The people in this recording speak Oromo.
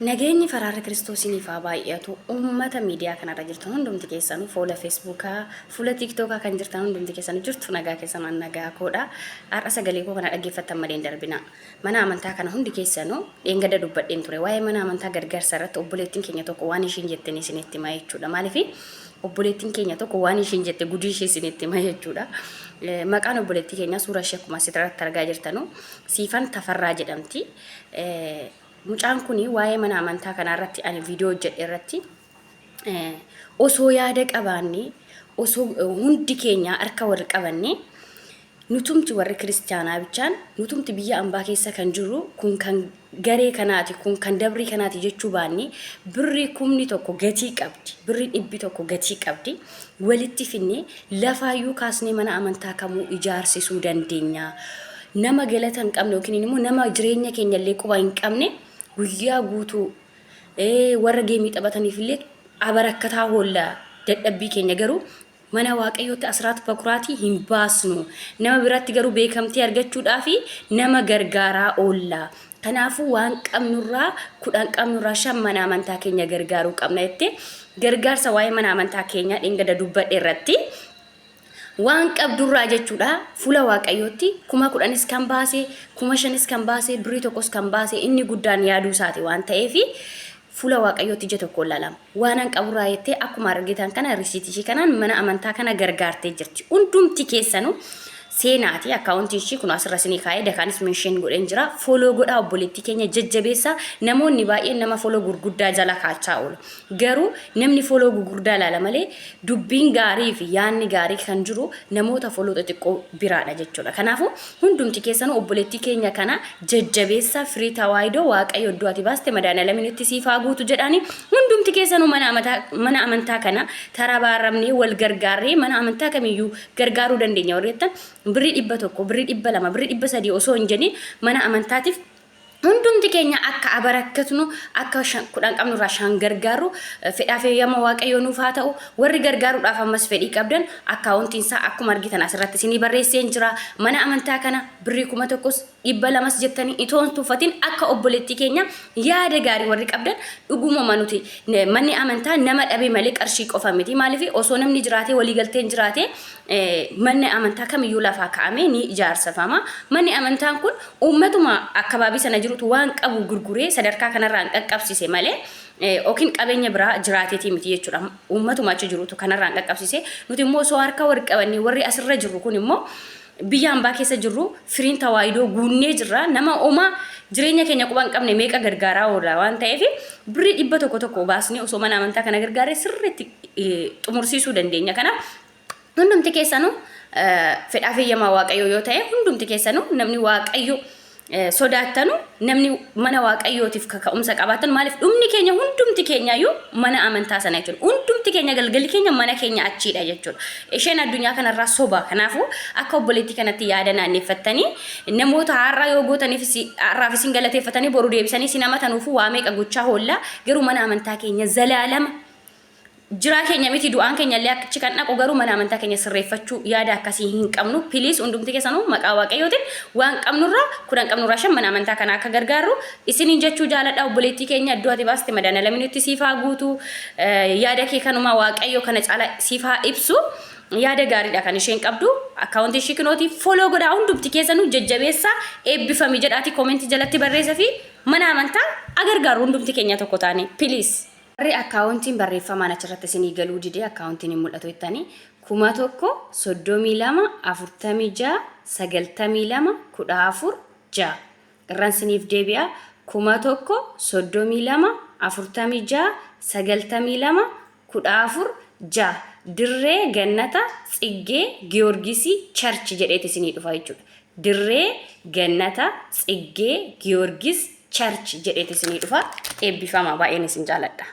Nageenyi faraara Kiristoosiin faa baay'atu uummata miidiyaa kanarra jirtan hundumti keessanuu fuula Feesbuukaa, fuula Tiiktookaa kan jirtan hundumti keessanuu jirtu nagaa keessan nagaa koodha. Har'a sagalee koo kana dhaggeeffattan malee hin darbina. Mana amantaa kana hundi keessanuu dheengada dubbadheen ture. Waa'ee mana amantaa gargaarsa irratti obboleettiin keenya tokko waan ishiin jettee isinitti himaa jechuudha. Maaliif obboleettiin keenya tokko waan ishiin jette gudii ishee isinitti himaa jechuudha. Maqaan obboleettii keenya suuraa ishee akkuma asirratti argaa jirtanuu Siifan Tafarraa jedhamti. Mucaan kuni waa'ee mana amantaa kanarratti ani viidiyoo hojjedhe irratti osoo yaada qabaanne osoo hundi keenya harka wal qabanne nutumti warri kiristaanaa bichaan nutumti biyya ambaa keessa kan jiru kun kan garee kanaati kun kan dabrii kanaati jechuu baanne birri kumni tokko gatii qabdi birri dhibbi tokko gatii qabdi walitti finne lafaayyuu kaasnee mana amantaa kamuu ijaarsisuu dandeenya nama galata hin qabne yookiin immoo nama jireenya keenya illee quba hin qabne guyyaa guutuu warra geemii taphataniif illee abarakkataa hoolla dadhabbii keenya garuu mana waaqayyootti asraat bakuraatii hin baasnu nama biratti garuu beekamtii argachuudhaaf nama gargaaraa oolla. Kanaafuu waan qabnurraa kudhan qabnurraa shan mana amantaa keenya gargaaruu qabna jettee gargaarsa waa'ee mana amantaa keenya dhingada dubbadhe irratti waan qabdurraa jechuudha fuula waaqayyootti 10,000 kan baase 5,000 kan baase birrii tokkos kan baase inni guddaan yaaduu isaati waan ta'eef fuula waaqayyootti ija tokko laalama waan qaburraa jettee akkuma argitan kana risiitii kanaan mana amantaa kana gargaartee jirti hundumti keessanuu seenaati akkaawuntii ishii kun asirra sinii kaa'ee dakaanis meeshaan godhen jira foloo godhaa obboleettii keenya jajjabeessa namoonni baay'een nama foloo gurguddaa jala kaachaa oolu garuu namni foloo gurguddaa ilaala malee dubbiin gaarii fi yaanni gaarii kan jiru namoota foloo xixiqqoo biraadha jechuudha kanaafuu hundumti keessanuu obboleettii keenya kana jajjabeessa firii tawaayidoo waaqayyo iddoo ati baaste madaala laminitti siifaa guutu jedhaani hundumti keessanuu mana amantaa kana tarabaaramnee wal gargaarree mana amantaa kamiyyuu gargaaruu dandeenya warreettan birrii dhibba tokko birrii dhibba lama birrii dhibba sadii osoo hin jedhin mana amantaatiif hundumti keenya akka abarakkatnu akka kudhan qabnurraa shan gargaaru fedhaaf eeyyama waaqayyoo nuuf haa ta'u warri gargaaruudhaaf ammas fedhii qabdan akkaawuntiin isaa akkuma argitan asirratti isinii barreessee jira mana amantaa kana birrii 1,000 dhibba lamas jettanii itoon tuffatiin akka obboleettii keenya yaada gaarii warri qabdan dhuguma nuti manni amantaa nama dhabee malee qarshii qofa miti maaliif osoo namni jiraatee walii galteen jiraatee manni amantaa kamiyyuu lafaa kaa'amee ni ijaarsifama manni amantaan kun uummatuma akkabaabii sana jirutu waan qabu gurguree sadarkaa kanarraan qaqqabsise malee okin qabeenya biraa jiraateetii miti jechuudha uummatuma achi jirutu kanarraan qaqqabsise nuti immoo osoo harka wal qabannee warri asirra jiru kun immoo biyya ambaa keessa jirru firiin tawaayidoo guunnee jirra nama uumaa jireenya keenya quba hin qabne meeqa gargaaraa oola waan ta'eef birrii dhibba tokko baasnee osoo mana amantaa kana gargaaree sirriitti xumursiisuu dandeenya kanaaf hundumti keessanuu fedhaaf eeyyamaa waaqayyoo yoo ta'e hundumti keessanuu namni waaqayyo sodaattanu namni mana waaqayyootiif kaka'umsa qabaatan maaliif dhumni keenya hundumti keenyaayyuu mana amantaa sana jechuudha hundumti keenya galgalli keenya mana keenya achiidha jechuudha isheen addunyaa kanarraa soba kanaafuu akka obboleettii kanatti yaada naanneeffattanii namoota har'aa yoo gootaniif har'aaf isin galateeffatanii boru deebisanii isin amatanuufu waa meeqa gochaa hoollaa garuu mana amantaa keenya zalaalama jiraa keenya miti du'aan keenya illee achi kan dhaqu garuu mana amantaa keenya sirreeffachuu yaada akkasii hin qabnu piliis hundumti keessanuu maqaa waaqayyootiin waan qabnurraa kudhan qabnurraa shan mana amantaa kana akka gargaarru isiniin jechuu jaaladha obboleettii keenya iddoo ati baaste madaala laminitti siifaa guutu yaada kee kanuma waaqayyo kana caala siifaa ibsu yaada gaariidha kan isheen qabdu akkaawuntii ishii kinooti foloo godhaa hundumti keessanuu jajjabeessa eebbifami jedhaati koomentii jalatti barreessa fi mana amantaa agargaaru hundumti keenya tokko taane piliis. Warri akkaawuntiin barreeffamaan achirratti isinii galuu didee akkaawuntiin hin mul'atu jettanii 1,32,46,92,14,6 irraan isiniif deebi'a 1,32,46,92,14,6 dirree gannata tsiggee giyoorgisii charchi jedheeti isinii dhufa jechuudha dirree gannata tsiggee giyoorgis charchi jedheeti isinii dhufa eebbifama baay'een isin jaaladha.